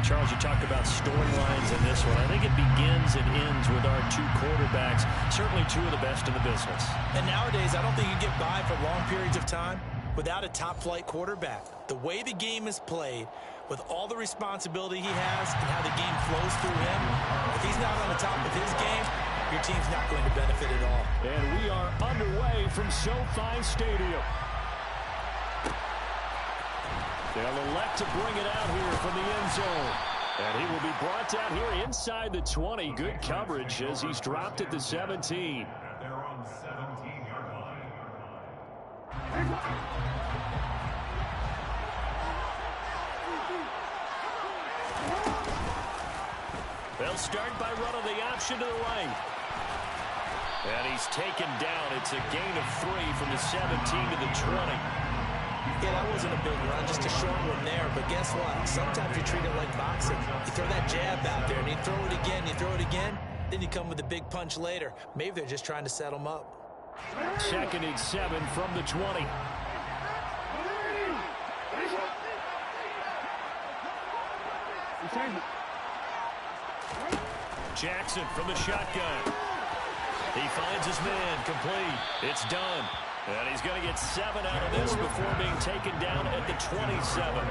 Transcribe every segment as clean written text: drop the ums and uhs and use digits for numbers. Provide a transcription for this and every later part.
Charles, you talk about storylines in this one. I think it begins and ends with our two quarterbacks, certainly two of the best in the business. And nowadays, I don't think you get by for long periods of time without a top-flight quarterback. The way the game is played, with all the responsibility he has and how the game flows through him, if he's not on the top of his game, your team's not going to benefit at all. And we are underway from SoFi Stadium. They'll elect to bring it out here from the end zone. And he will be brought down here inside the 20. Good coverage as he's dropped at the 17. They're on the 17-yard line. They'll start by running the option to the right. And he's taken down. It's a gain of 3 from the 17 to the 20. Yeah, that wasn't a big run, just a short one there. But guess what? Sometimes you treat it like boxing. You throw that jab out there, and you throw it again, then you come with a big punch later. Maybe they're just trying to set them up. 2nd and 7 from the 20. Jackson from the shotgun. He finds his man, complete. It's done. And he's going to get 7 out of this before being taken down at the 27.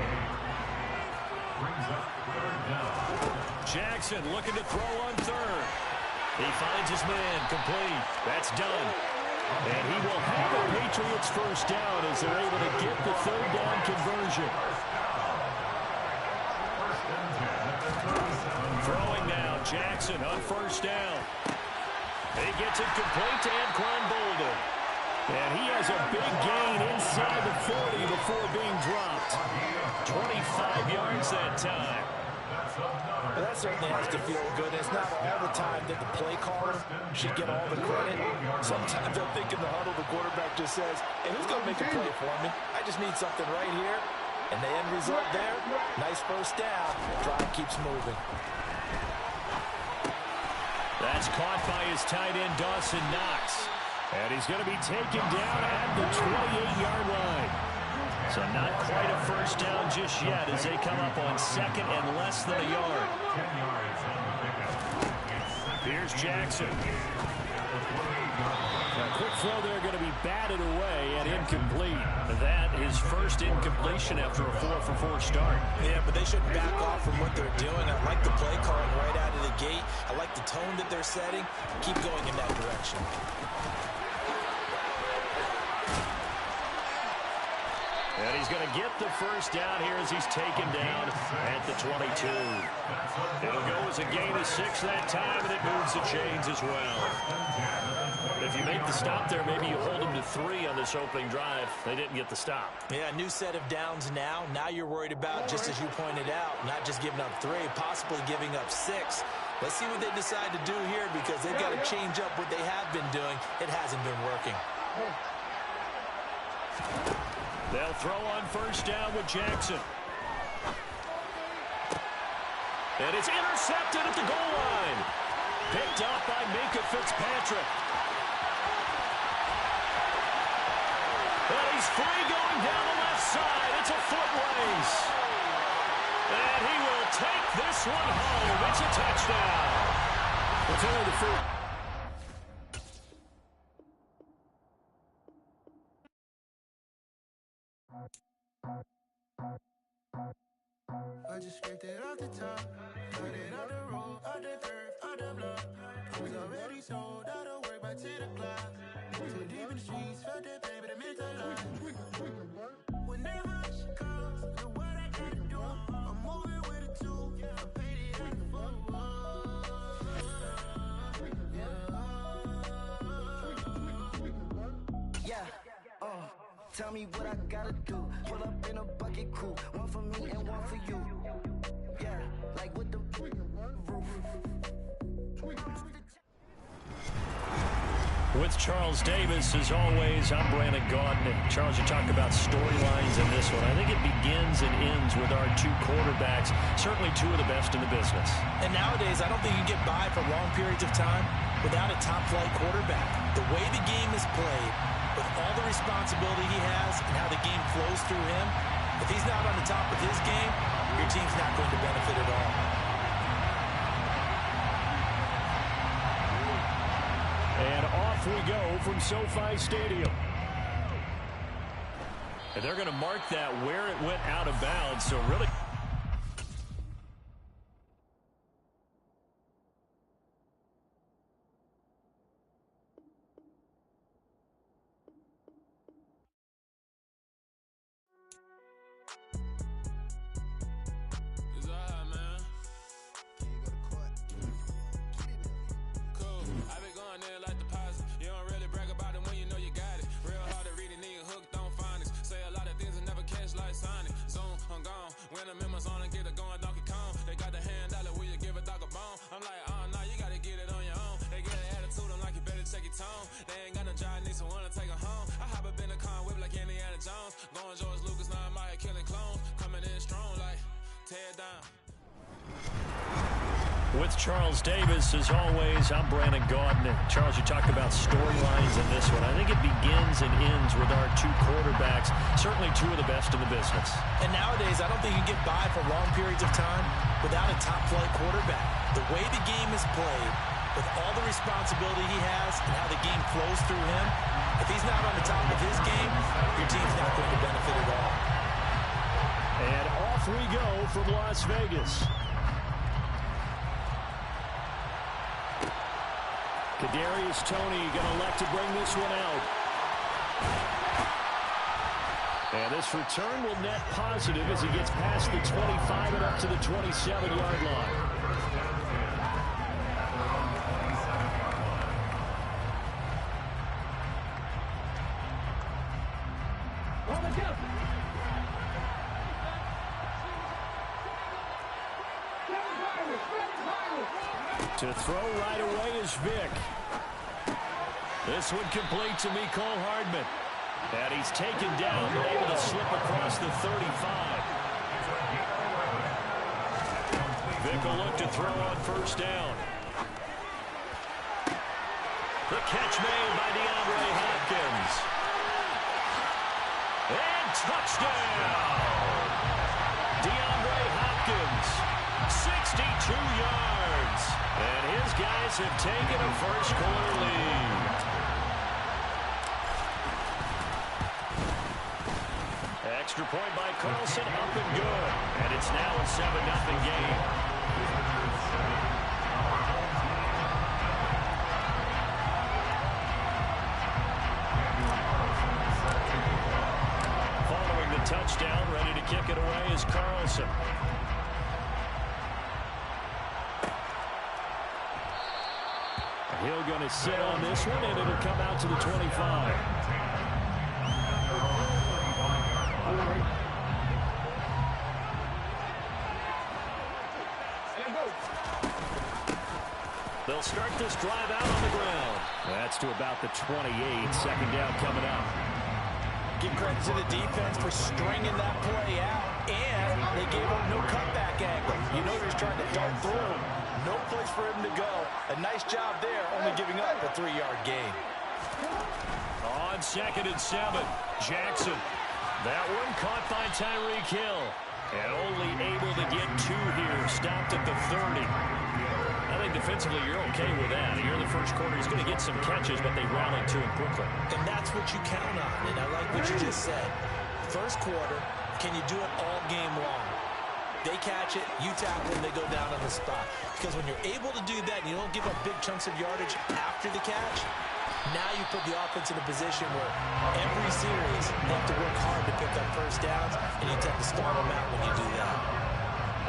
Jackson looking to throw on 3rd. He finds his man, complete. That's done. And he will have the Patriots first down as they're able to get the 3rd down conversion. Throwing now, Jackson on 1st down. He gets it complete to Anquan Boldin. And he has a big gain inside the 40 before being dropped. 25 yards that time. Well, that certainly has to feel good. It's not all the time that the play caller should get all the credit. Sometimes I think in the huddle, the quarterback just says, hey, who's going to make a play for me? I just need something right here. And the end result there, nice first down. Drive keeps moving. That's caught by his tight end, Dawson Knox. And he's going to be taken down at the 28-yard line. So not quite a first down just yet as they come up on 2nd and less than a yard. Here's Jackson. A quick throw there going to be batted away and incomplete. That is first incompletion after a 4-for-4 start. Yeah, but they shouldn't back off from what they're doing. I like the play calling right out of the gate. I like the tone that they're setting. Keep going in that direction. And he's going to get the first down here as he's taken down at the 22. It'll go as a gain of 6 that time, and it moves the chains as well. If you make the stop there, maybe you hold them to 3 on this opening drive. They didn't get the stop. Yeah, new set of downs now. Now you're worried about, just as you pointed out, not just giving up 3, possibly giving up 6. Let's see what they decide to do here because they've got to change up what they have been doing. It hasn't been working. They'll throw on first down with Jackson. And it's intercepted at the goal line. Picked up by Minkah Fitzpatrick. And he's free going down the left side. It's a foot race. And he will take this one home. It's a touchdown. It's only the foot. I just scraped it off the top, got it on the road, on the turf, on the block. I was already sold, out of work by 10 o'clock. Too deep in the streets, felt that pain, but it meant a lot. Whenever she calls, know what I gotta do. I'm moving with a 2, I paid it at the 4. Tell me what I gotta do. Pull up in a bucket crew, one for me and one for you. Yeah, like with the roof. With Charles Davis, as always, I'm Brandon Gaudin. Charles, you talk about storylines in this one. I think it begins and ends with our two quarterbacks, certainly two of the best in the business. And nowadays, I don't think you get by for long periods of time without a top-flight quarterback. The way the game is played, with all the responsibility he has and how the game flows through him, if he's not on the top of his game, your team's not going to benefit at all. off we go from SoFi Stadium. And they're going to mark that where it went out of bounds, so really... With Charles Davis, as always, I'm Brandon Gaudin. Charles, you talked about storylines in this one. I think it begins and ends with our two quarterbacks, certainly two of the best in the business. And nowadays, I don't think you can get by for long periods of time without a top-flight quarterback. The way the game is played, with all the responsibility he has and how the game flows through him, if he's not on the top of his game, your team's not going to benefit at all. And off we go from Las Vegas. Kadarius Toney going to elect to bring this one out. And this return will net positive as he gets past the 25 and up to the 27-yard line. To throw right away is Vick. This one complete to Mecole Hardman. And he's taken down, but able to slip across the 35. Vick will look to throw on first down. The catch made by DeAndre Hopkins. And touchdown! DeAndre Hopkins, 62 yards. And his guys have taken a first-quarter lead. Extra point by Carlson, up and good. And it's now a 7-0 game. Following the touchdown, ready to kick it away is Carlson. Hill going to sit on this one, and it'll come out to the 25. They'll start this drive out on the ground. That's to about the 28. Second down coming up. Give credit to the defense for stringing that play out, and they gave him no cutback angle. You know he's trying to dart through. No place for him to go. A nice job there, only giving up a 3-yard gain. On 2nd and 7, Jackson. That one caught by Tyreek Hill. And only able to get 2 here. Stopped at the 30. I think defensively you're okay with that. Here in the first quarter, he's going to get some catches, but they rallied to him quickly. And that's what you count on. And I like what you just said. First quarter, can you do it all game long? They catch it, you tackle, and they go down on the spot. Because when you're able to do that and you don't give up big chunks of yardage after the catch, now you put the offense in a position where every series they have to work hard to pick up first downs, and you tend to stall them out when you do that.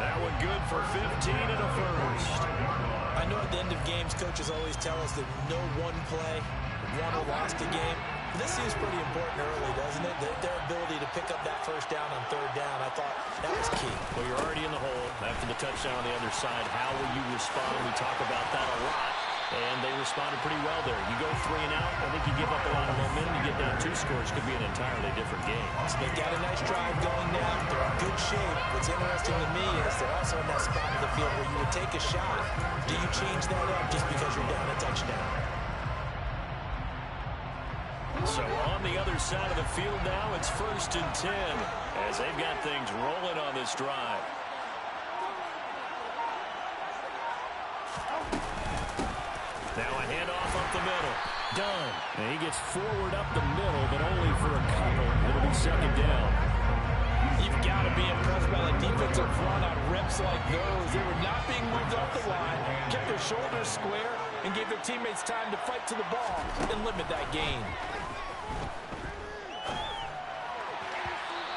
That one good for 15 and a first. I know at the end of games, coaches always tell us that no one play won or lost a game. This seems pretty important early, doesn't it? Their ability to pick up that first down on 3rd down, I thought that was key. Well, you're already in the hole after the touchdown on the other side. How will you respond? We talk about that a lot, and they responded pretty well there. You go 3 and out, I think you give up a lot of momentum. You get down 2 scores, could be an entirely different game. So they've got a nice drive going now. They're in good shape. What's interesting to me is they're also in that spot of the field where you would take a shot. Do you change that up just because you're down a touchdown? So on the other side of the field now, it's 1st and 10 as they've got things rolling on this drive. Now a handoff up the middle. Done. And he gets forward up the middle, but only for a couple. It'll be second down. You've got to be impressed by the defensive front on reps like those. They were not being moved off the line, kept their shoulders square, and gave their teammates time to fight to the ball and limit that gain.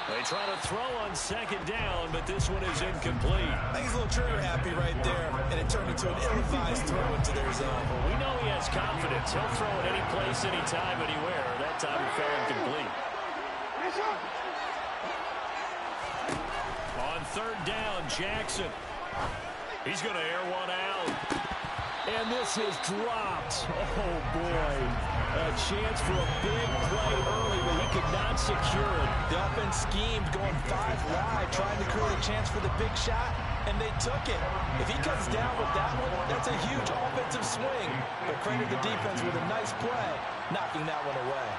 They try to throw on second down, but this one is incomplete. I think he's a little trigger happy right there, and it turned into an ill-advised throw into their zone. Well, we know he has confidence. He'll throw it any place, anytime, anywhere. That time it fell incomplete. On third down, Jackson. He's going to air one out. And this is dropped. Oh, boy. A chance for a big play early, but he could not secure it. The offense schemed, going 5 wide, trying to create a chance for the big shot, and they took it. If he comes down with that one, that's a huge offensive swing. But credit the defense with a nice play, knocking that one away.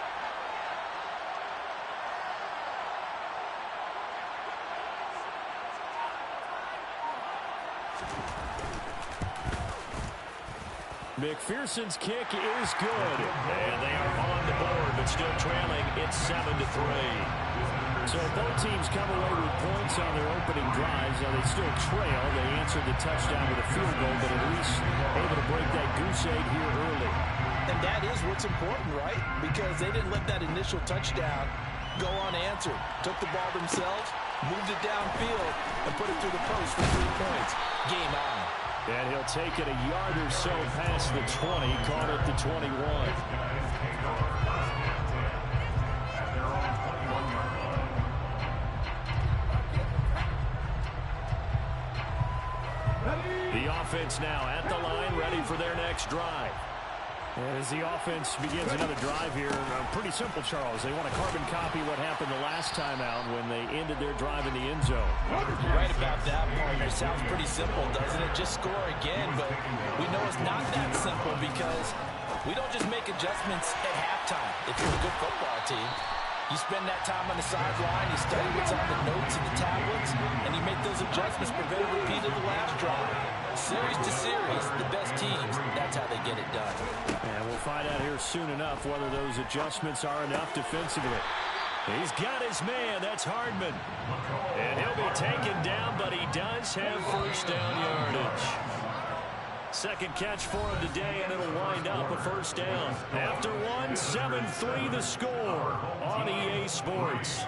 McPherson's kick is good. And they are on the board, but still trailing. It's 7-3. So both teams come away with points on their opening drives. Now they still trail. They answered the touchdown with a field goal, but at least able to break that goose egg here early. And that is what's important, right? Because they didn't let that initial touchdown go unanswered. Took the ball themselves, moved it downfield, and put it through the post for 3 points. Game on. And he'll take it a yard or so past the 20, caught at the 21. The offense now at the line, ready for their next drive. As the offense begins another drive here, pretty simple, Charles. They want to carbon copy what happened the last time out when they ended their drive in the end zone. Right about that, partner. Sounds pretty simple, doesn't it? Just score again, but we know it's not that simple because we don't just make adjustments at halftime. If you're a good football team, you spend that time on the sideline, you study what's on the notes and the tablets, and you make those adjustments, prevent a repeat of the last drive. Series to series, the best teams, that's how they get it done. And we'll find out here soon enough whether those adjustments are enough defensively. He's got his man. That's Hardman. And he'll be taken down, but he does have first down yardage. Second catch for him today, and it'll wind up a first down. After one, 7-3 the score on EA Sports.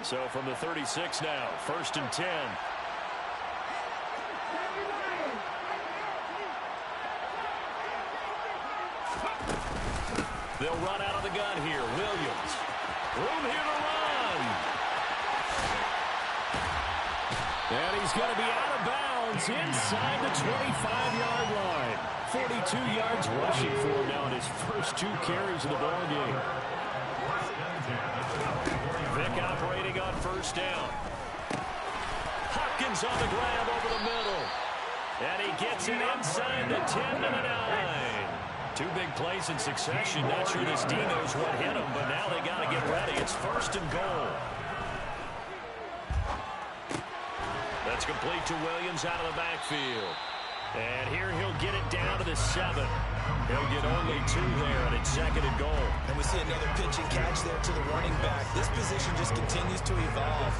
So from the 36 now, 1st and 10. They'll run out of the gun here. Williams. Room here to run. And he's going to be out of bounds inside the 25-yard line. 42 yards rushing for him now in his first 2 carries of the ballgame. Vick operating on first down. Hopkins on the grab over the middle. And he gets it inside the 10 to the 9. 2 big plays in succession. Not sure this D knows what hit him, but now they got to get ready. It's 1st and goal. That's complete to Williams out of the backfield. And here he'll get it down to the 7. He'll get only 2 there, and it's 2nd and goal. And we see another pitch and catch there to the running back. This position just continues to evolve.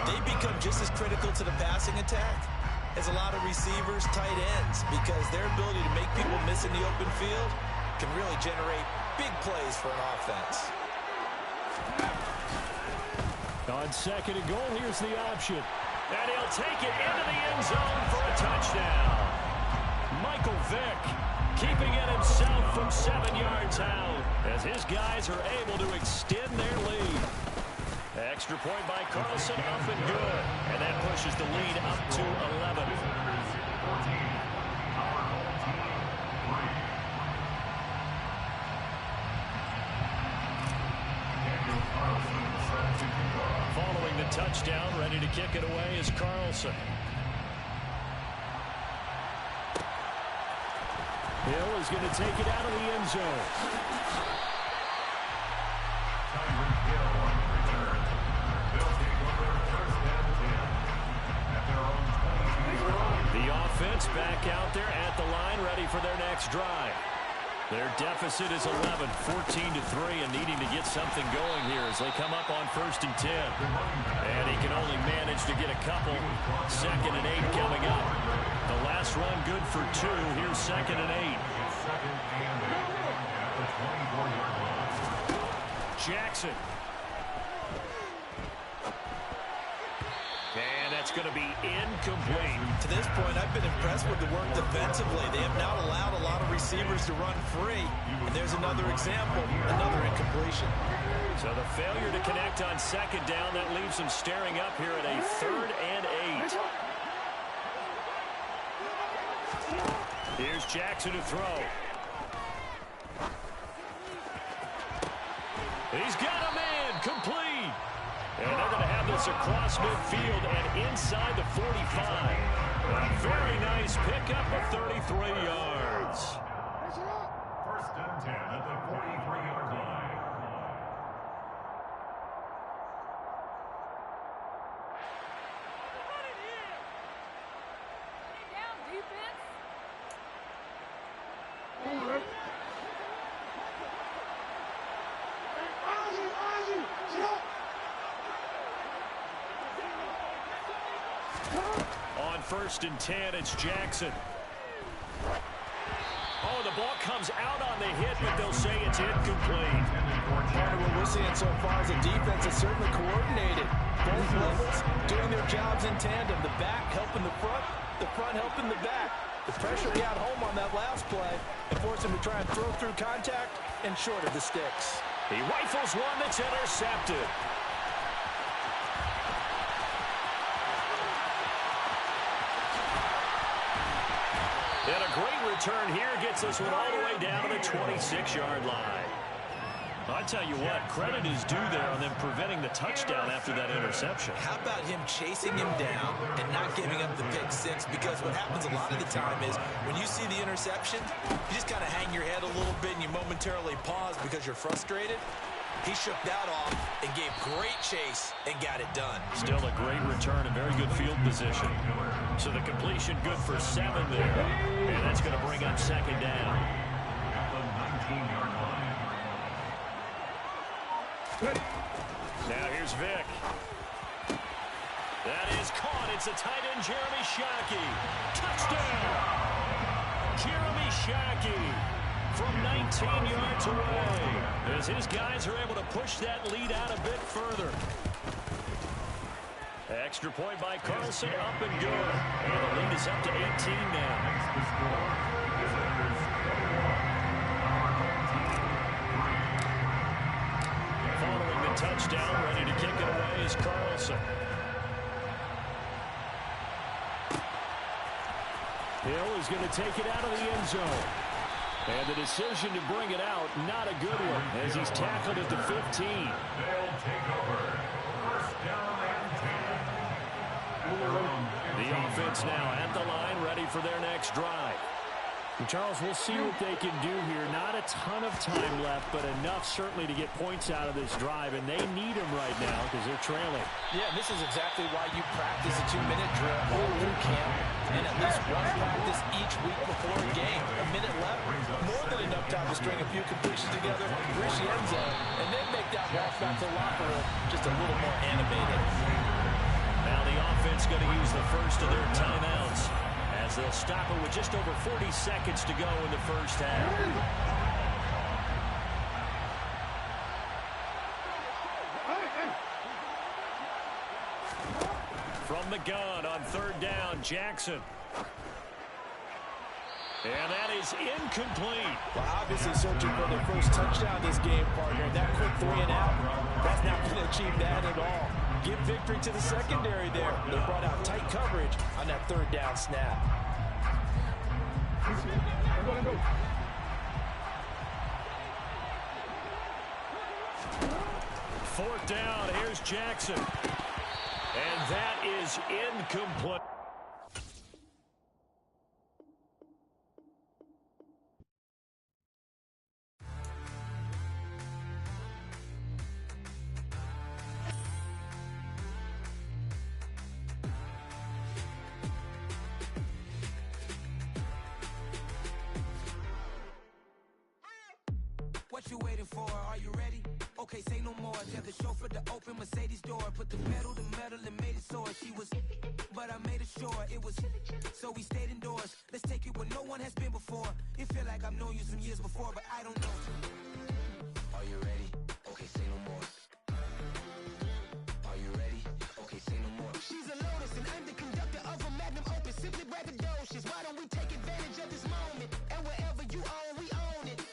They become just as critical to the passing attack as a lot of receivers, tight ends, because their ability to make people miss in the open field can really generate big plays for an offense. On 2nd and goal, here's the option. And he'll take it into the end zone for a touchdown. Michael Vick keeping it himself from 7 yards out as his guys are able to extend their lead. Extra point by Carlson, up and good. And that pushes the lead up to 11. Following the touchdown, ready to kick it away is Carlson. Hill is going to take it out of the end zone. Tyreek Hill on the return. They'll take over first and 10 at their own 22-yard line. The offense back out there at the line, ready for their next drive. Their deficit is 11, 14-3, and needing to get something going here as they come up on first and 10. And he can only manage to get a couple. Second and 8 coming up. The last run good for 2. Here's second and 8. Second and 8 at the 24-yard line. Jackson. And that's going to be incomplete. To this point, I've been impressed with the work defensively. They have not allowed a lot of receivers to run free. And there's another example, another incompletion. So the failure to connect on second down, that leaves them staring up here at a third and 8. Here's Jackson to throw. He's got a man, complete. And they're going to have this across midfield and inside the 45. A very nice pickup of 33 yards. First and 10 at the 43-yard line. On first and 10, it's Jackson. Oh, the ball comes out on the hit, but they'll say it's incomplete. Part of what we're seeing so far is the defense is certainly coordinated. Both levels doing their jobs in tandem. The back helping the front helping the back. The pressure got home on that last play and forced him to try and throw through contact and short of the sticks. He rifles one that's intercepted. And a great return here gets this one all the way down to the 26-yard line. I tell you what, credit is due there on them preventing the touchdown after that interception. How about him chasing him down and not giving up the pick six? Because what happens a lot of the time is when you see the interception, you just kind of hang your head a little bit and you momentarily pause because you're frustrated. He shook that off and gave great chase and got it done. Still a great return, a very good field position. So the completion good for 7 there. And that's going to bring up second down. At the 19-yard line. Now here's Vick. That is caught. It's a tight end, Jeremy Shockey. Touchdown! Jeremy Shockey from 19 yards away as his guys are able to push that lead out a bit further. Extra point by Carlson, up and good. And the lead is up to 18 now. The score. Defenders 21. Following the touchdown, ready to kick it away is Carlson. Hill is going to take it out of the end zone. And the decision to bring it out, not a good one, as he's tackled at the 15. They'll take over. First down and 10. The offense now at the line, ready for their next drive. And Charles, we'll see what they can do here. Not a ton of time left, but enough certainly to get points out of this drive, and they need them right now because they're trailing. Yeah, this is exactly why you practice a 2-minute drill all through camp and at least one practice each week before a game. A minute left, more than enough time to string a few completions together, reach the end zone, and then make that walk back to the locker room just a little more animated. Now the offense going to use the first of their timeouts as they'll stop it with just over 40 seconds to go in the first half. From the gun on third down, Jackson. And that is incomplete. Well, obviously searching for their first touchdown this game, partner. That quick 3 and out, that's not going to achieve that at all. Give victory to the secondary there. They brought out tight coverage on that third down snap. Fourth down, here's Jackson. And that is incomplete. are you ready? Okay, say no more. Tell the chauffeur to open Mercedes door. Put the pedal to metal and made it soar. She was, but I made it sure it was. So we stayed indoors. Let's take it where no one has been before. It feel like I've known you some years before, but I don't know. Are you ready? Okay, say no more. Are you ready? Okay, say no more. She's a Lotus and I'm the conductor of a magnum opus. Simply braggadocious. Why don't we take advantage of this moment? And wherever you own, we own it.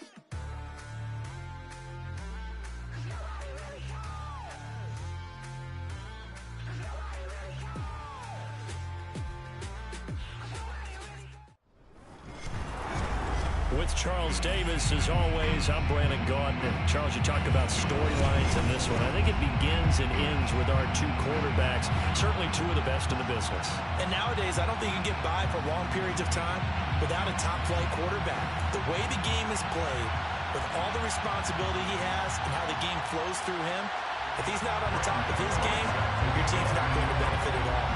With Charles Davis, as always, I'm Brandon Gaudin. Charles, you talked about storylines in this one. I think it begins and ends with our two quarterbacks, certainly two of the best in the business. And nowadays, I don't think you can get by for long periods of time without a top-flight quarterback. The way the game is played, with all the responsibility he has and how the game flows through him, if he's not on the top of his game, your team's not going to benefit at all.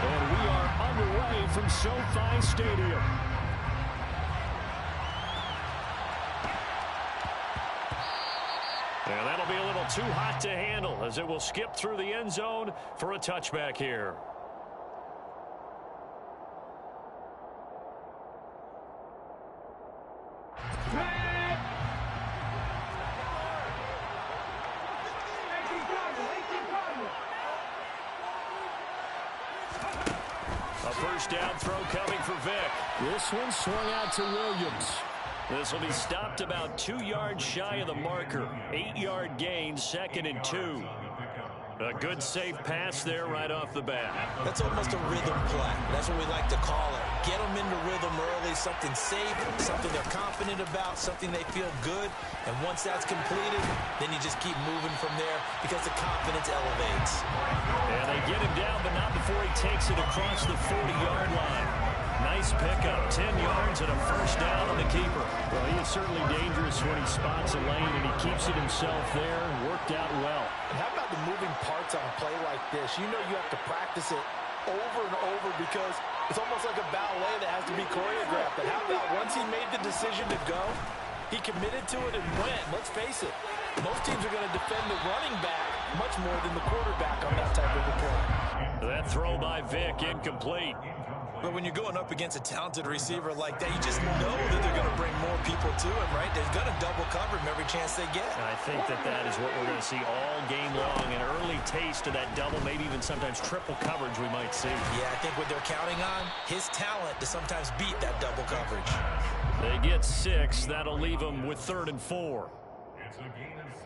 And we are underway from SoFi Stadium. And that'll be a little too hot to handle as it will skip through the end zone for a touchback here. A first down throw coming for Vick. This one swung out to Williams. This will be stopped about 2 yards shy of the marker. 8-yard gain, 2nd and 2. A good safe pass there right off the bat. That's almost a rhythm play. That's what we like to call it. Get them into rhythm early, something safe, something they're confident about, something they feel good. And once that's completed, then you just keep moving from there because the confidence elevates. And they get him down, but not before he takes it across the 40-yard line. Nice pickup, 10 yards and a first down on the keeper. Well, he is certainly dangerous when he spots a lane, and he keeps it himself there. Worked out well. And how about the moving parts on a play like this? You know you have to practice it over and over because it's almost like a ballet that has to be choreographed. But how about once he made the decision to go, he committed to it and went. Let's face it, most teams are going to defend the running back much more than the quarterback on that type of a play. That throw by Vick, incomplete. But when you're going up against a talented receiver like that, you just know that they're going to bring more people to him, right? They're going to double cover him every chance they get. I think that is what we're going to see all game long. An early taste of that double, maybe even sometimes triple coverage we might see. Yeah, I think what they're counting on, his talent to sometimes beat that double coverage. They get 6. That'll leave them with 3rd and 4. It's a gain of 6.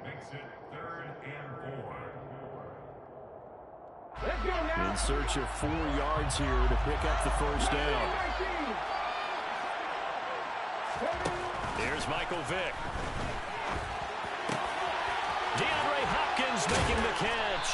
Makes it 3rd and 4. In search of 4 yards here to pick up the first down. Here's Michael Vick. DeAndre Hopkins making the catch.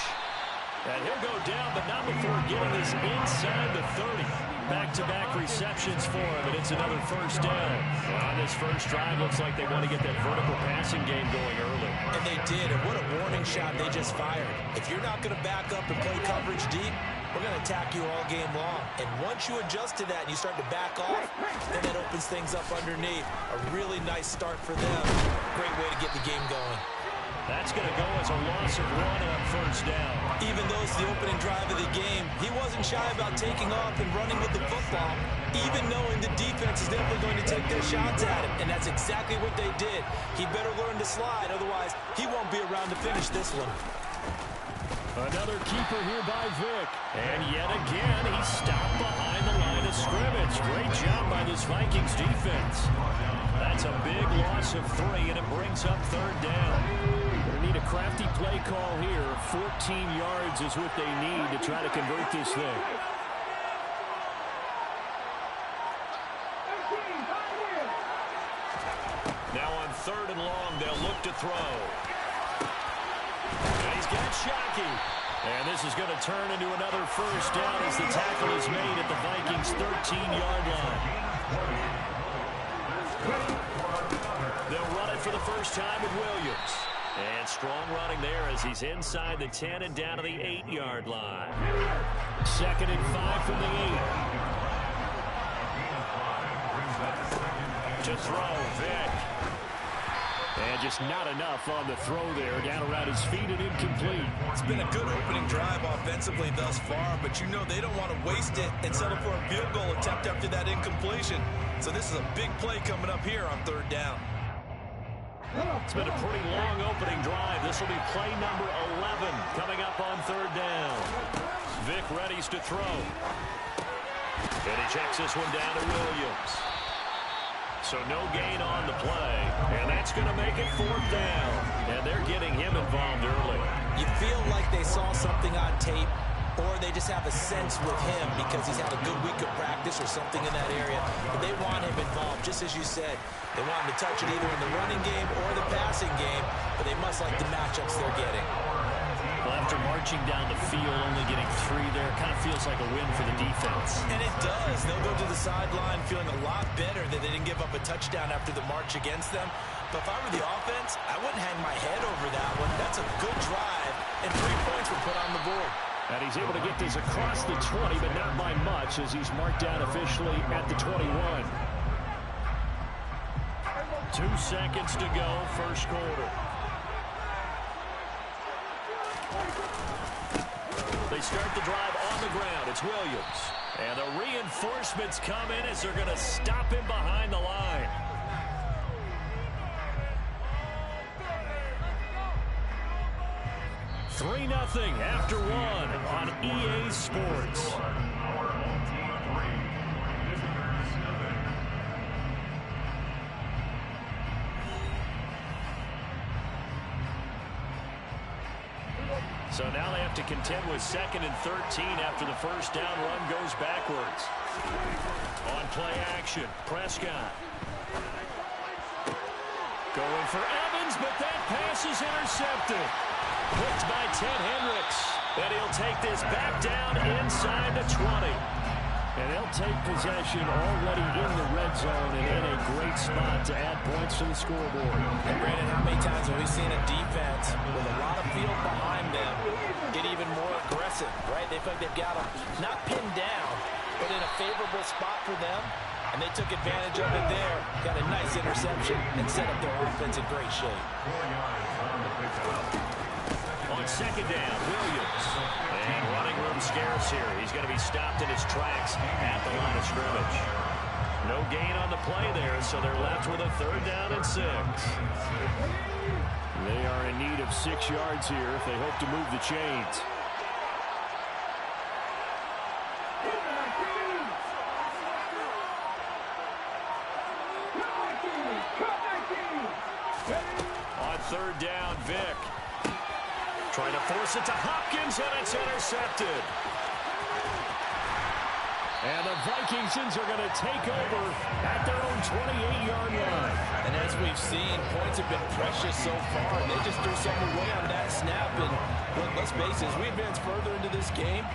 And he'll go down, but not before getting this inside the 30. Back-to-back receptions for him, and it's another first down. On this first drive, looks like they want to get that vertical passing game going early. And they did, and what a warning shot they just fired. If you're not going to back up and play coverage deep, we're going to attack you all game long. And once you adjust to that and you start to back off, then that opens things up underneath. A really nice start for them. Great way to get the game going. That's going to go as a loss of 1 on first down. Even though it's the opening drive of the game, he wasn't shy about taking off and running with the football, even knowing the defense is definitely going to take their shots at him. And that's exactly what they did. He better learn to slide, otherwise he won't be around to finish this one. Another keeper here by Vick. And yet again, he's stopped behind the line of scrimmage. Great job by this Vikings defense. That's a big loss of 3, and it brings up 3rd down. They need a crafty play call here. 14 yards is what they need to try to convert this thing. Now on 3rd and long, they'll look to throw. And he's got Shockey. And this is going to turn into another first down as the tackle is made at the Vikings' 13-yard line. They'll run it for the first time with Williams. And strong running there as he's inside the 10 and down to the 8-yard line. 2nd and 5 from the 8. To throw, Vick. just not enough on the throw there. Down around his feet and incomplete. It's been a good opening drive offensively thus far, but you know they don't want to waste it and settle for a field goal attempt after that incompletion. So this is a big play coming up here on third down. It's been a pretty long opening drive. This will be play number 11 coming up on third down. Vic readies to throw. And he checks this one down to Williams. So no gain on the play. And that's going to make it fourth down. And they're getting him involved early. You feel like they saw something on tape, or they just have a sense with him because he's had a good week of practice or something in that area. But they want him involved, just as you said. They want him to touch it either in the running game or the passing game, but they must like the matchups they're getting. Well, after marching down the field, only getting 3 there, kind of feels like a win for the defense. And it does. They'll go to the sideline feeling a lot better that they didn't give up a touchdown after the march against them. But if I were the offense, I wouldn't hang my head over that one. That's a good drive, and 3 points were put on the board. And he's able to get this across the 20, but not by much as he's marked down officially at the 21. 2 seconds to go, first quarter. They start the drive on the ground. It's Williams. And the reinforcements come in as they're going to stop him behind the line. Three 0 after 1 on EA Sports. So now they have to contend with 2nd and 13 after the first down run goes backwards. On play action, Prescott. Going for Evans, but that pass is intercepted. Hooked by Ted Hendricks. And he'll take this back down inside the 20. And they'll take possession already in the red zone and in a great spot to add points to the scoreboard. And Brandon, how many times have we seen a defense with a lot of field behind them get even more aggressive, right? They feel like they've got them not pinned down, but in a favorable spot for them. And they took advantage of it there. Got a nice interception and set up their offense in great shape. On second down, Williams. And running room scarce here. He's going to be stopped in his tracks at the line of scrimmage. No gain on the play there, so they're left with a third down and 6. They are in need of 6 yards here if they hope to move the chains. On third down, Vic. Trying to force it to Hopkins, and it's intercepted. And the Vikingsons are going to take over at their own 28-yard line. And as we've seen, points have been precious so far. They just threw something away on that snap. And look, let's face it, as we advance further into this game,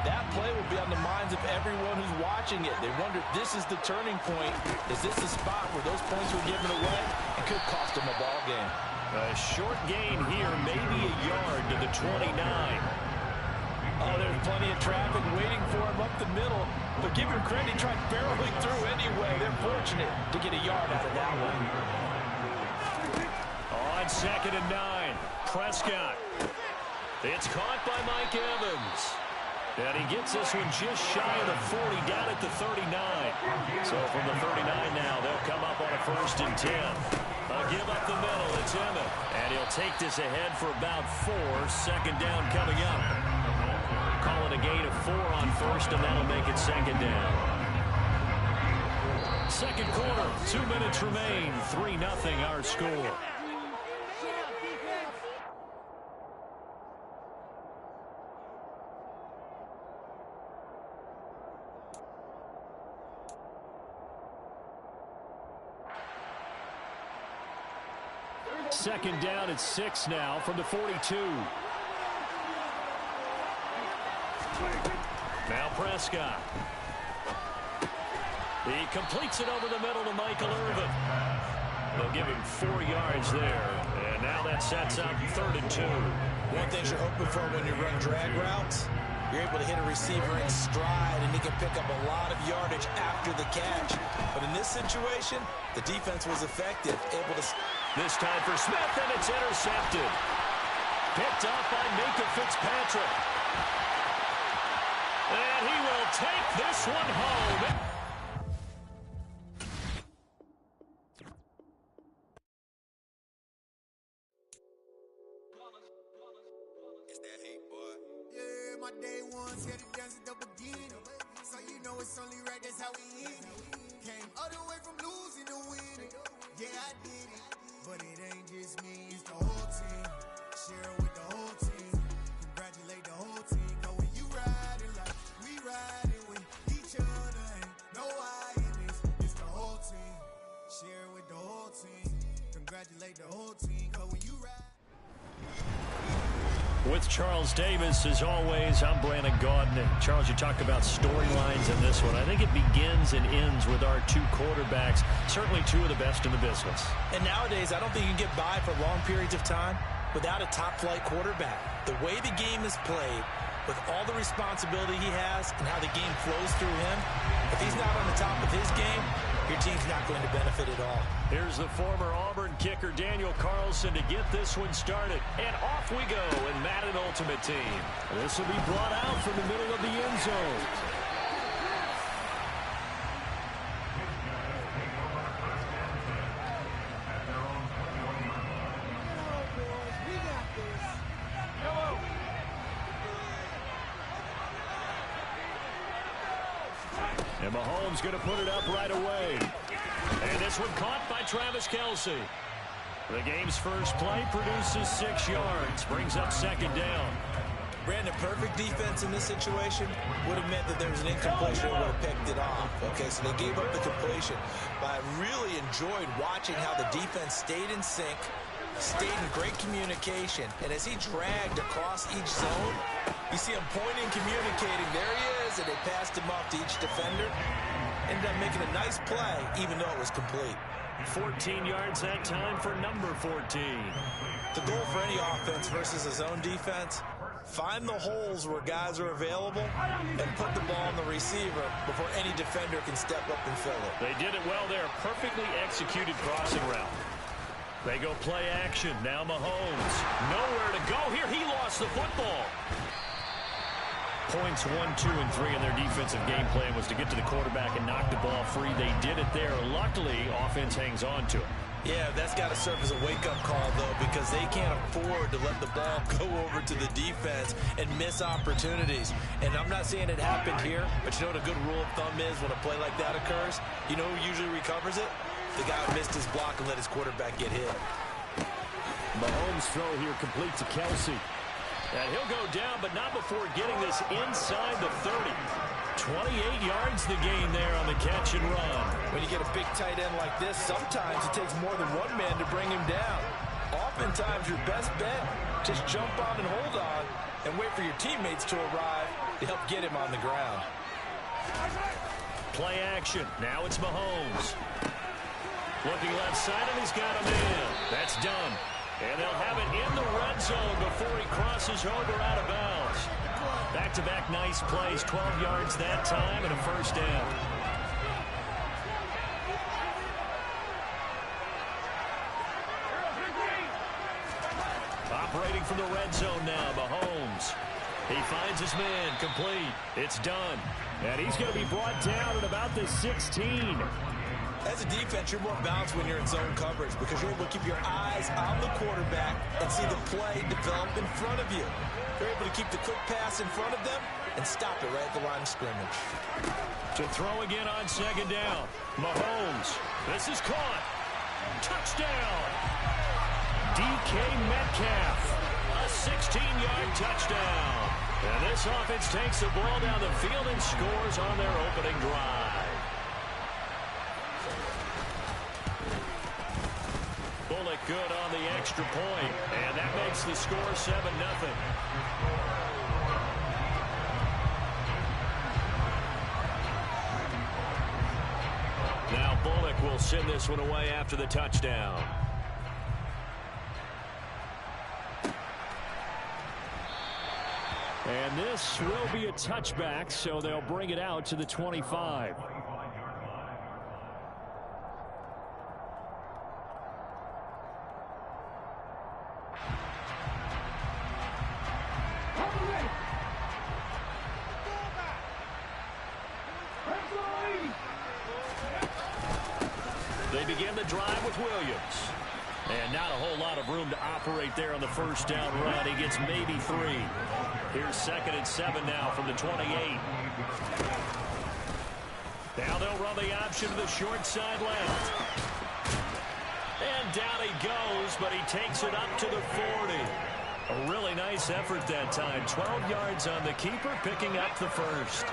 that play will be on the minds of everyone who's watching it. They wonder if this is the turning point. Is this the spot where those points were given away? It could cost them a ball game. A short gain here, maybe a yard to the 29. Oh, there's plenty of traffic waiting for him up the middle. But give him credit, he tried barreling through anyway. They're fortunate to get a yard out of that one. On second and 9, Prescott. It's caught by Mike Evans. And he gets this one just shy of the 40, down at the 39. So from the 39 now, they'll come up on a 1st and 10. Give up the middle, it's Emmett. And he'll take this ahead for about 4. Second down coming up. Call it a gain of 4 on 1st, and that'll make it 2nd down. Second quarter, 2 minutes remain. 3-0 our score. Second down at 6 now from the 42. Now Prescott. He completes it over the middle to Michael Irvin. They'll give him 4 yards there. And now that sets up 3rd and 2. One thing you're hoping for when you run drag routes you're able to hit a receiver in stride, and he can pick up a lot of yardage after the catch. But in this situation, the defense was effective, able to... This time for Smith, and it's intercepted. Picked up by Minka Fitzpatrick. And he will take this one home. It's that hate, boy. Yeah, my day ones had to dance at the beginning. So you know it's only right, that's how we end it. Came all the way from losing to winning. Yeah, I did it. But it ain't just me, it's the whole team. Share it with the whole team. Congratulate the whole team. Cause when you riding like we riding with each other, ain't no I in this. It's the whole team. Share it with the whole team. Congratulate the whole team. Cause when you ride. With Charles Davis, as always, I'm Brandon Gaudin. Charles, you talk about storylines in this one. I think it begins and ends with our two quarterbacks, certainly two of the best in the business. And nowadays, I don't think you can get by for long periods of time without a top-flight quarterback. The way the game is played, with all the responsibility he has and how the game flows through him, if he's not on the top of his game, your team's not going to benefit at all. Here's the former Auburn kicker, Daniel Carlson, to get this one started. And off we go in Madden Ultimate Team. This will be brought out from the middle of the end zone. And Mahomes going to put it up right away. And this one caught by Travis Kelce. The game's first play produces 6 yards, brings up second down. Brandon, perfect defense in this situation would have meant that there was an incompletion and would have picked it off. Okay, so they gave up the completion. But I really enjoyed watching how the defense stayed in sync, stayed in great communication. And as he dragged across each zone, you see him pointing, communicating. There he is, and they passed him off to each defender. Ended up making a nice play, even though it was complete. 14 yards that time for number 14. The goal for any offense versus a zone defense, find the holes where guys are available and put the ball on the receiver before any defender can step up and fill it. They did it well there. Perfectly executed crossing route. They go play action. Now Mahomes. Nowhere to go here. He lost the football. Points 1, 2, and 3 in their defensive game plan was to get to the quarterback and knock the ball free. They did it there. Luckily, offense hangs on to it. Yeah, that's got to serve as a wake-up call, though, because they can't afford to let the ball go over to the defense and miss opportunities. And I'm not saying it happened here, but you know what a good rule of thumb is when a play like that occurs? You know who usually recovers it? The guy who missed his block and let his quarterback get hit. Mahomes' throw here complete to Kelce. And he'll go down, but not before getting this inside the 30. 28 yards the gain there on the catch and run. When you get a big tight end like this, sometimes it takes more than one man to bring him down. Oftentimes, your best bet, just jump on and hold on and wait for your teammates to arrive to help get him on the ground. Play action. Now it's Mahomes. Looking left side, and he's got a man. That's done. And they'll have it in the red zone before he crosses over out of bounds. Back-to-back nice plays, 12 yards that time, and a first down. Operating from the red zone now, Mahomes. He finds his man, complete. It's done. And he's going to be brought down at about the 16. As a defense, you're more balanced when you're in zone coverage because you're able to keep your eyes on the quarterback and see the play develop in front of you. You're able to keep the quick pass in front of them and stop it right at the line of scrimmage. To throw again on second down. Mahomes. This is caught. Touchdown. DK Metcalf. A 16-yard touchdown. And this offense takes the ball down the field and scores on their opening drive. Bullock good on the extra point, and that makes the score 7-0. Now Bullock will send this one away after the touchdown. And this will be a touchback, so they'll bring it out to the 25. They begin the drive with Williams. And not a whole lot of room to operate there on the first down run. He gets maybe 3. Here's 2nd and 7 now from the 28. Now they'll run the option to the short side left. And down he goes, but he takes it up to the 40. A really nice effort that time. 12 yards on the keeper, picking up the first.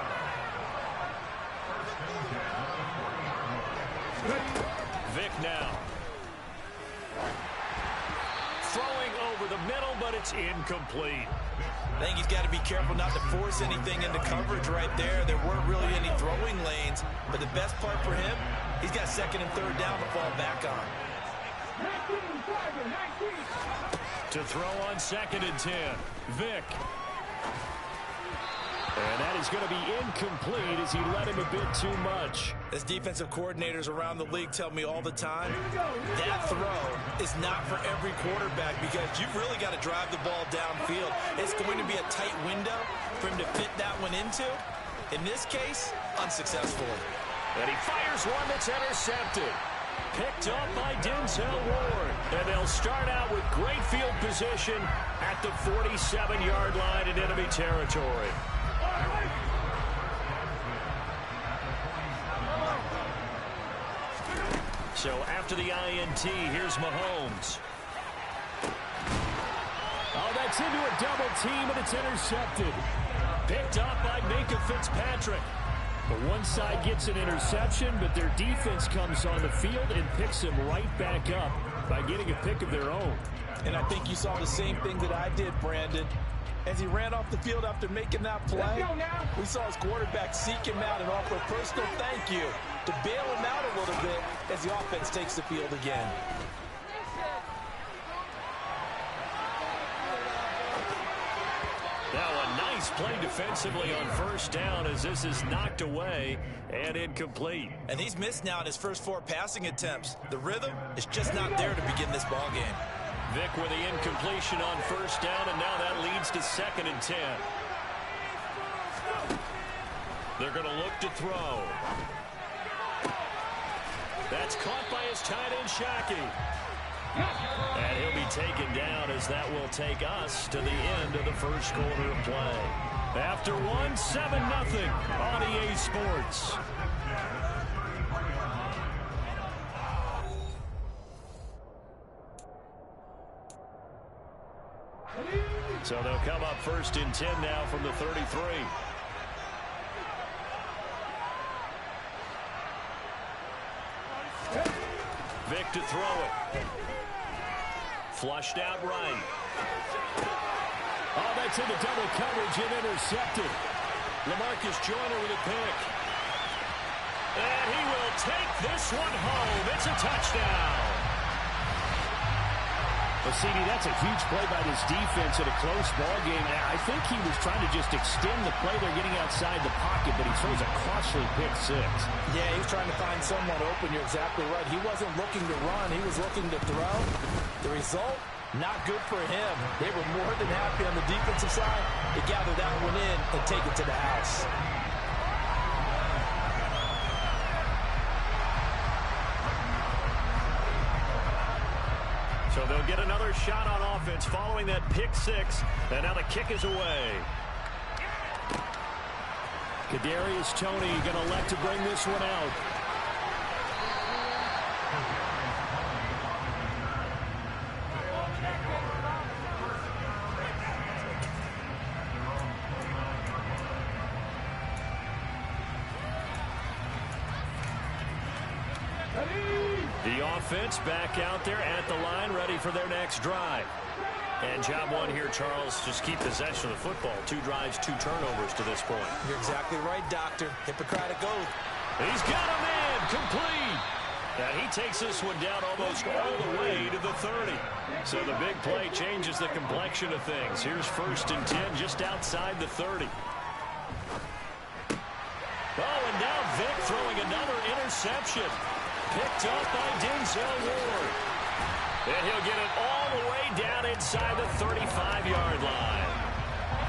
Vic now. Throwing over the middle, but it's incomplete. I think he's got to be careful not to force anything into coverage right there. There weren't really any throwing lanes, but the best part for him, he's got 2nd and 3rd down to fall back on. To throw on 2nd and 10, Vic. And that is going to be incomplete as he let him a bit too much. As defensive coordinators around the league tell me all the time, that throw is not for every quarterback because you've really got to drive the ball downfield. It's going to be a tight window for him to fit that one into. In this case, unsuccessful. And he fires one that's intercepted. Picked up by Denzel Ward. And they'll start out with great field position at the 47-yard line in enemy territory. So after the INT, here's Mahomes. Oh, that's into a double team, and it's intercepted. Picked up by Minka Fitzpatrick. The one side gets an interception, but their defense comes on the field and picks him right back up by getting a pick of their own. And I think you saw the same thing that I did, Brandon. As he ran off the field after making that play, we saw his quarterback seek him out and offer a personal thank you to bail him out a little bit as the offense takes the field again. Now a nice play defensively on first down as this is knocked away and incomplete. And he's missed now in his first 4 passing attempts. The rhythm is just not there to begin this ball game. Vic with the incompletion on first down, and now that leads to 2nd and 10. They're going to look to throw. That's caught by his tight end, Shockey. And he'll be taken down as that will take us to the end of the first quarter of play. After 7-0 on EA Sports. So they'll come up 1st and 10 now from the 33. Vic to throw it. Flushed out right. Oh, that's into double coverage and intercepted. LaMarcus Joyner with a pick. And he will take this one home. It's a touchdown. Well, CD, that's a huge play by this defense in a close ball game. I think he was trying to just extend the play. They're getting outside the pocket, but he throws a costly pick 6. Yeah, he was trying to find someone open. You're exactly right. He wasn't looking to run. He was looking to throw. The result, not good for him. They were more than happy on the defensive side to gather that one in and take it to the house. So they'll get another shot on offense following that pick 6. And now the kick is away. Kadarius Toney going to elect to bring this one out. The offense back out there at the line, ready for their next drive. And job one here, Charles, just keep possession of the football. 2 drives, 2 turnovers to this point. You're exactly right, Doctor. Hippocratic oath. He's got a man, complete. And he takes this one down almost all the way to the 30. So the big play changes the complexion of things. Here's 1st and 10 just outside the 30. Oh, and now Vic throwing another interception. Picked up by Denzel Ward. And he'll get it all the way down inside the 35-yard line.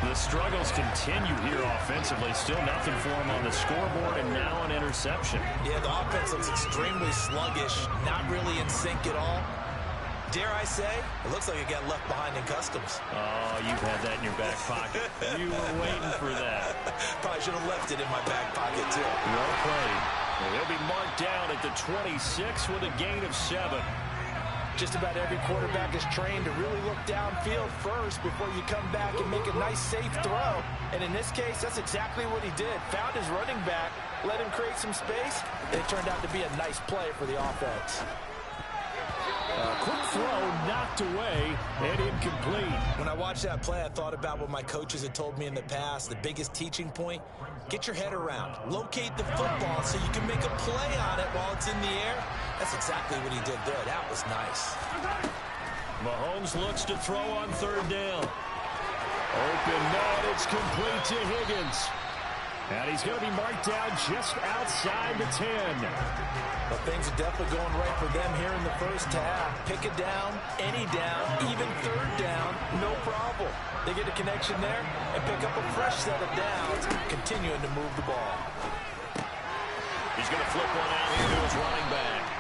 The struggles continue here offensively. Still nothing for him on the scoreboard, and now an interception. Yeah, the offense looks extremely sluggish, not really in sync at all. Dare I say, it looks like it got left behind in customs. Oh, you've had that in your back pocket. You were waiting for that. Probably should have left it in my back pocket, too. Well played. And he'll be marked down at the 26 with a gain of 7. Just about every quarterback is trained to really look downfield first before you come back and make a nice, safe throw. And in this case, that's exactly what he did. Found his running back, let him create some space, and it turned out to be a nice play for the offense. Quick throw knocked away and incomplete. When I watched that play, I thought about what my coaches had told me in the past. The biggest teaching point, get your head around. Locate the football so you can make a play on it while it's in the air. That's exactly what he did there. That was nice. Mahomes looks to throw on 3rd down. Open net, it's complete to Higgins. And he's going to be marked down just outside the 10. Well, things are definitely going right for them here in the first half. Pick it down, any down, even 3rd down, no problem. They get a connection there and pick up a fresh set of downs, continuing to move the ball. He's going to flip one out here to his running back.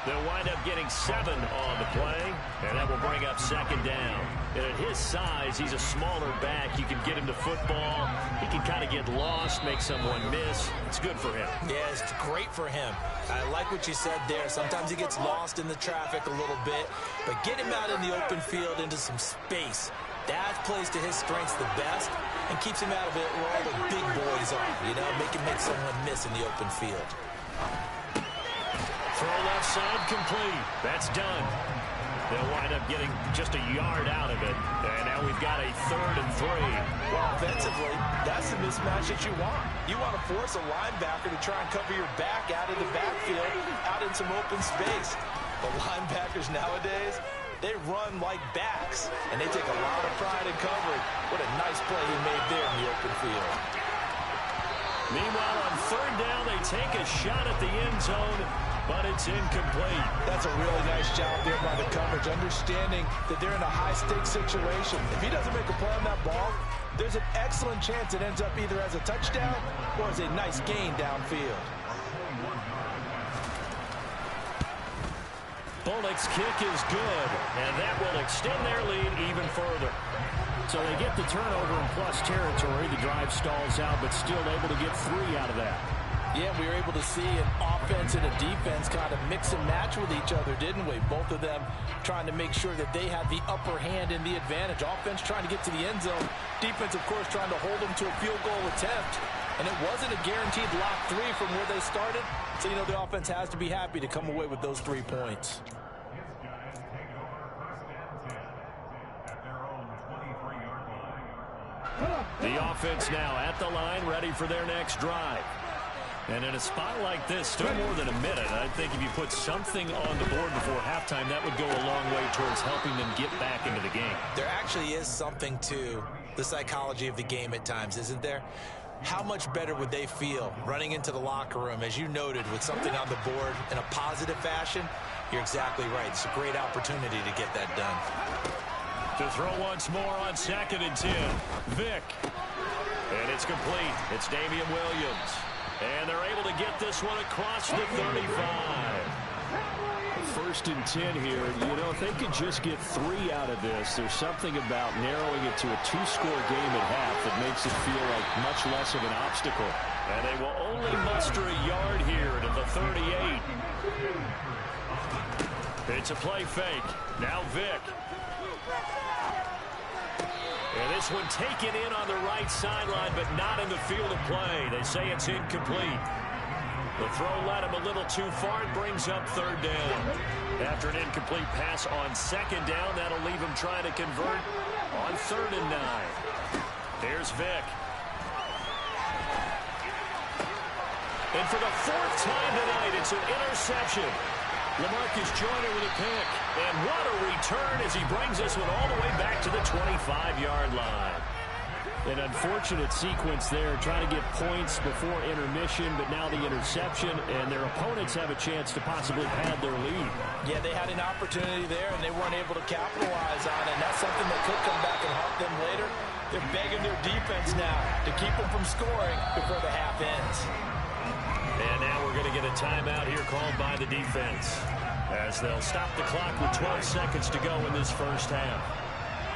They'll wind up getting 7 on the play, and that will bring up 2nd down. And at his size, he's a smaller back. You can get him to football. He can kind of get lost, make someone miss. It's good for him. Yeah, it's great for him. I like what you said there. Sometimes he gets lost in the traffic a little bit, but get him out in the open field into some space. That plays to his strengths the best and keeps him out of it where all the big boys are, you know, make him make someone miss in the open field. Throw left side complete. That's done. They'll wind up getting just a yard out of it. And now we've got a 3rd and 3. Well, offensively, that's the mismatch that you want. You want to force a linebacker to try and cover your back out of the backfield, out in some open space. The linebackers nowadays, they run like backs, and they take a lot of pride in covering. What a nice play he made there in the open field. Meanwhile, on 3rd down, they take a shot at the end zone, but it's incomplete. That's a really nice job there by the coverage, understanding that they're in a high-stakes situation. If he doesn't make a play on that ball, there's an excellent chance it ends up either as a touchdown or as a nice gain downfield. Bullock's kick is good, and that will extend their lead even further. So they get the turnover in plus territory. The drive stalls out, but still able to get 3 out of that. Yeah, we were able to see an offense and a defense kind of mix and match with each other, didn't we? Both of them trying to make sure that they had the upper hand and the advantage. Offense trying to get to the end zone. Defense, of course, trying to hold them to a field goal attempt. And it wasn't a guaranteed lock 3 from where they started. So, you know, the offense has to be happy to come away with those 3 points. The offense now at the line, ready for their next drive. And in a spot like this, still more than a minute, I think if you put something on the board before halftime, that would go a long way towards helping them get back into the game. There actually is something to the psychology of the game at times, isn't there? How much better would they feel running into the locker room, as you noted, with something on the board in a positive fashion? You're exactly right. It's a great opportunity to get that done. To throw once more on 2nd and 10. Vic. And it's complete. It's Damian Williams. And they're able to get this one across the 35. 1st and 10 here. You know, if they could just get 3 out of this, there's something about narrowing it to a 2-score game at half that makes it feel like much less of an obstacle. And they will only muster a yard here to the 38. It's a play fake. Now Vic. And this one taken in on the right sideline, but not in the field of play. They say it's incomplete. The throw led him a little too far. It brings up 3rd down. After an incomplete pass on 2nd down, that'll leave him trying to convert on 3rd and 9. Here's Vic. And for the fourth time tonight, it's an interception. LaMarcus Joyner with a pick. And what a return as he brings this one all the way back to the 25-yard line. An unfortunate sequence there, trying to get points before intermission, but now the interception, and their opponents have a chance to possibly pad their lead. Yeah, they had an opportunity there, and they weren't able to capitalize on it. And that's something that could come back and haunt them later. They're begging their defense now to keep them from scoring before the half ends. And now we're going to get a timeout here called by the defense, as they'll stop the clock with 12 seconds to go in this first half.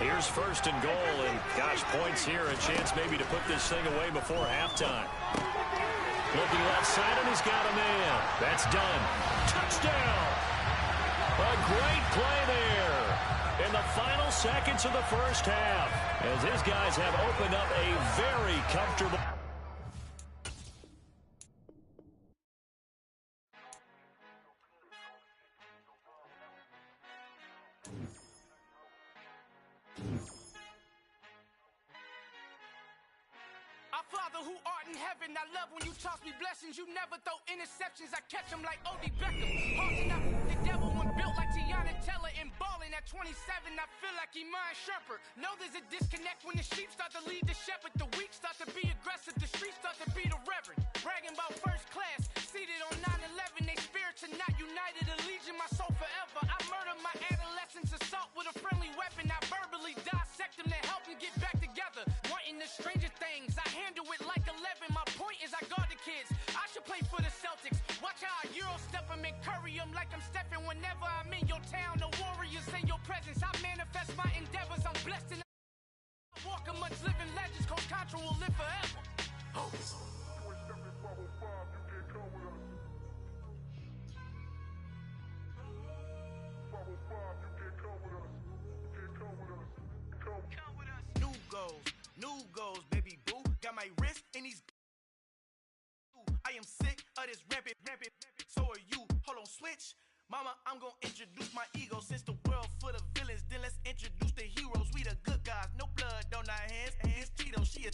Here's first and goal, and gosh, points here, a chance maybe to put this thing away before halftime. Looking left side, and he's got a man. That's done. Touchdown! A great play there in the final seconds of the first half, as his guys have opened up a very comfortable... Our Father who art in heaven, I love when you toss me blessings. You never throw interceptions. I catch them like O.D. Beckham. Hard to not the devil when built like Tiana Teller and balling at 27. I feel like Iman Shumpert. Know there's a disconnect when the sheep start to lead the shepherd. The weak start to be aggressive. The streets start to be the reverend. Bragging about first class, seated on 9/11. They spirits are not united. Allegiant my soul forever. I murdered my adolescence, assault with a friendly weapon. I verbally dissect them to help them get back together. Wanting the stranger things, I handle it like 11. My point is I guard the kids. I should play for the Celtics. Watch how I Euro step them and curry them like I'm Stephen. Whenever I'm in your town, the Warriors in your presence. I manifest my endeavors. I'm blessed and I walk amongst living legends. Coach Contra will live forever. Oh. New goals, baby boo. Got my wrist in these. I am sick of this rampant. So are you. Hold on, switch. Mama, I'm gonna introduce my ego. Since the world full of villains, then let's introduce the heroes. We the good guys, no blood on our hands. Tito, she a